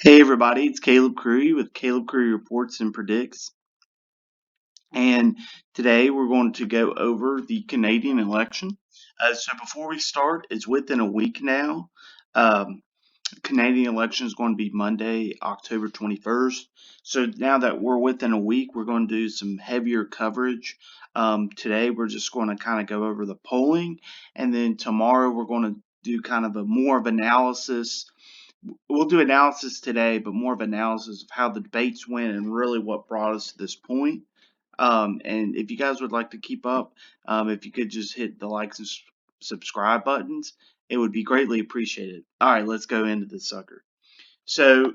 Hey everybody, it's Caleb Crewy with Caleb Crewy Reports and Predicts. And today we're going to go over the Canadian election. So before we start, it's within a week now. Um, Canadian election is going to be Monday, October 21st. So now that we're within a week, we're going to do some heavier coverage. Today we're just going to kind of go over the polling, and then tomorrow we're going to do kind of a more of analysis. We'll do analysis today, but more of analysis of how the debates went and really what brought us to this point. And if you guys would like to keep up, if you could just hit the likes and subscribe buttons, it would be greatly appreciated. All right, let's go into the sucker. So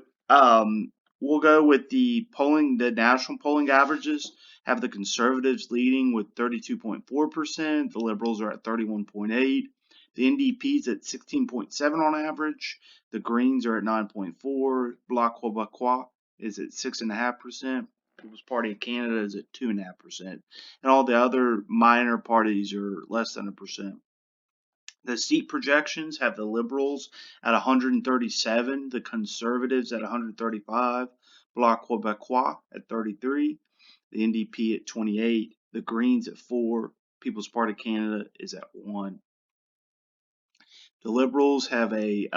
we'll go with the polling. The national polling averages have the Conservatives leading with 32.4%. The Liberals are at 31.8%. The NDP is at 16.7% on average. The Greens are at 9.4%. Bloc Québécois is at 6.5%. People's Party of Canada is at 2.5%. And all the other minor parties are less than 1%. The seat projections have the Liberals at 137, the Conservatives at 135, Bloc Québécois at 33, the NDP at 28, the Greens at 4, People's Party of Canada is at 1. The Liberals have a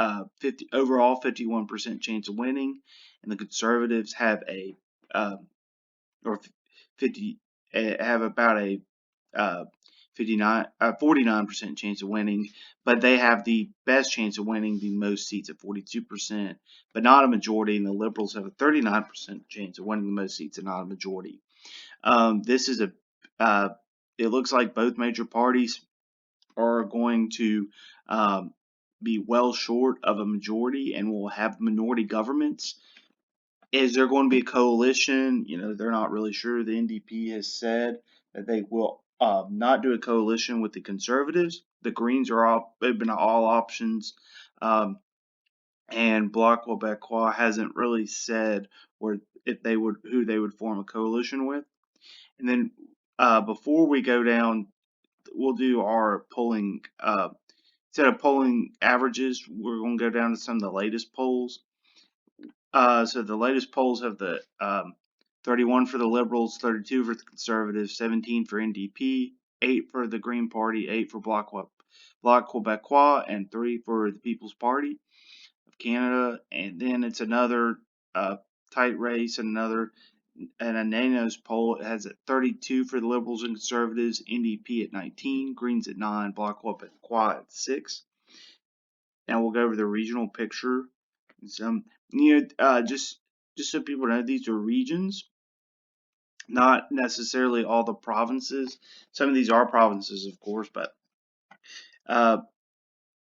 overall 51% chance of winning, and the Conservatives have a or 50 have about a uh, 49% chance of winning, but they have the best chance of winning the most seats at 42%, but not a majority, and the Liberals have a 39% chance of winning the most seats and not a majority. This is it looks like both major parties are going to be well short of a majority and will have minority governments. Is there going to be a coalition? They're not really sure. The NDP has said that they will not do a coalition with the Conservatives. The Greens are open to all options, and Bloc Québécois hasn't really said where if they would who they would form a coalition with. And then before we go down, we'll do our polling. Instead of polling averages, we're going to go down to some of the latest polls. So the latest polls have the 31 for the Liberals, 32 for the Conservatives, 17 for NDP, 8 for the Green Party, 8 for Bloc Québécois, and 3 for the People's Party of Canada. And then it's another tight race, and a Nanos poll. It has at 32 for the Liberals and Conservatives, NDP at 19, Greens at 9, Bloc Québécois at 6. Now we'll go over the regional picture. Some, just so people know, these are regions, not necessarily all the provinces. Some of these are provinces, of course, but uh,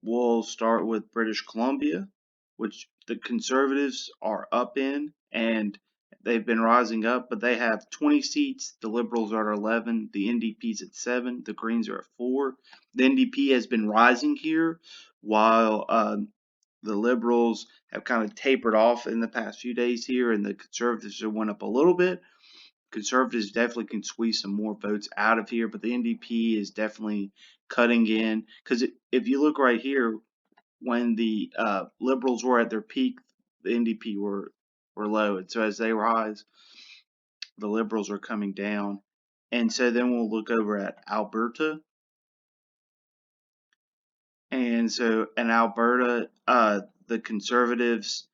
we'll start with British Columbia, which the Conservatives are up in, and they've been rising up, but they have 20 seats. The Liberals are at 11. The NDP's at 7. The Greens are at 4. The NDP has been rising here, while the Liberals have kind of tapered off in the past few days here, and the Conservatives have went up a little bit. Conservatives definitely can squeeze some more votes out of here, but the NDP is definitely cutting in. Because if you look right here, when the Liberals were at their peak, the NDP were low, and so as they rise, the Liberals are coming down. And so then we'll look over at Alberta. And so in Alberta, the Conservatives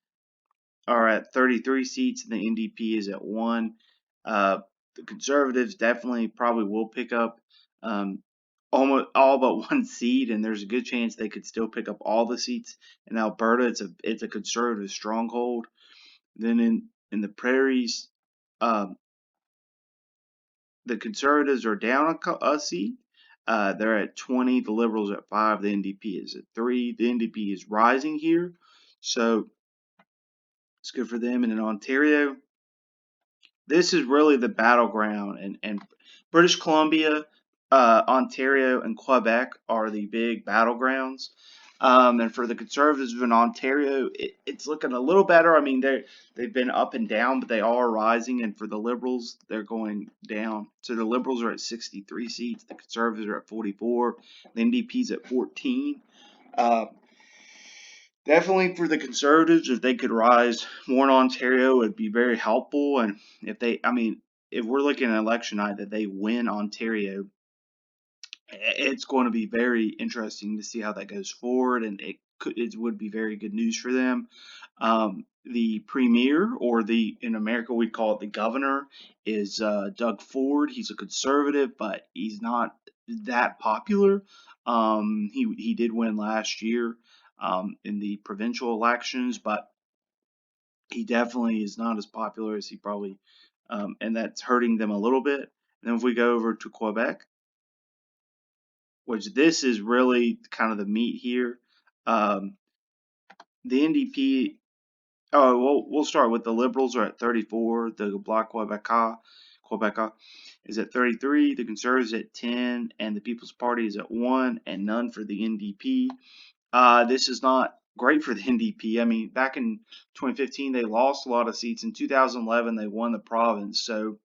are at 33 seats and the NDP is at 1. The Conservatives definitely probably will pick up almost all but one seat, and there's a good chance they could still pick up all the seats in Alberta. It's a conservative stronghold. Then in the prairies, um, the Conservatives are down a seat. They're at 20. The Liberals are at 5. The NDP is at 3. The NDP is rising here, so it's good for them. And in Ontario, this is really the battleground, and British Columbia, Ontario, and Quebec are the big battlegrounds. And for the Conservatives in Ontario, it's looking a little better. I mean, they've been up and down, but they are rising. And for the Liberals, they're going down. So the Liberals are at 63 seats. The Conservatives are at 44. The NDP's at 14. Uh, Definitely for the Conservatives, if they could rise more in Ontario, it'd be very helpful. And if they, I mean, if we're looking at election night that they win Ontario, it's going to be very interesting to see how that goes forward, and it would be very good news for them. The premier, or the in America we call it the governor, is Doug Ford. He's a conservative, but he's not that popular. He did win last year in the provincial elections, but he definitely is not as popular as he probably, and that's hurting them a little bit. And then if we go over to Quebec, which this is really kind of the meat here. Um, the NDP, oh, we'll start with the Liberals are at 34, the Bloc Québécois is at 33, the Conservatives at 10, and the People's Party is at 1, and none for the NDP. This is not great for the NDP. I mean, back in 2015, they lost a lot of seats. In 2011, they won the province. So,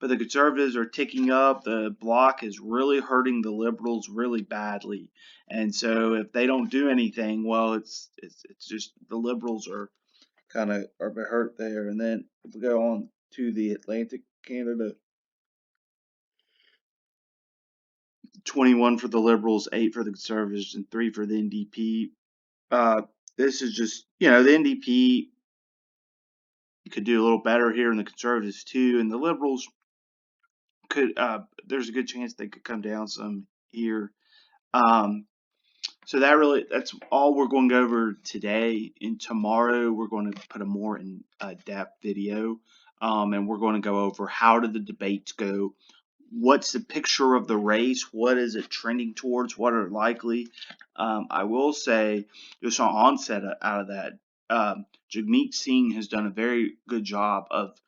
but the Conservatives are ticking up. The Bloc is really hurting the Liberals really badly, and so if they don't do anything, well, it's just the Liberals are hurt there. And then if we go on to the Atlantic Canada, 21 for the Liberals, 8 for the Conservatives, and 3 for the NDP. Uh, this is just, the NDP could do a little better here, and the Conservatives too, and the Liberals could. There's a good chance they could come down some here. Um, so that's all we're going to go over today. And tomorrow we're going to put a more in depth video, and we're going to go over how did the debates go, what's the picture of the race, what is it trending towards, what are likely. I will say, just on onset out of that, Jagmeet Singh has done a very good job of.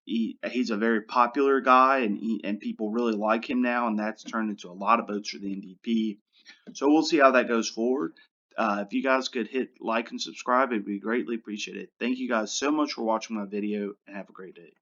He's a very popular guy, and people really like him now, and that's turned into a lot of votes for the NDP. So we'll see how that goes forward. If you guys could hit like and subscribe, it'd be greatly appreciated. Thank you guys so much for watching my video, and have a great day.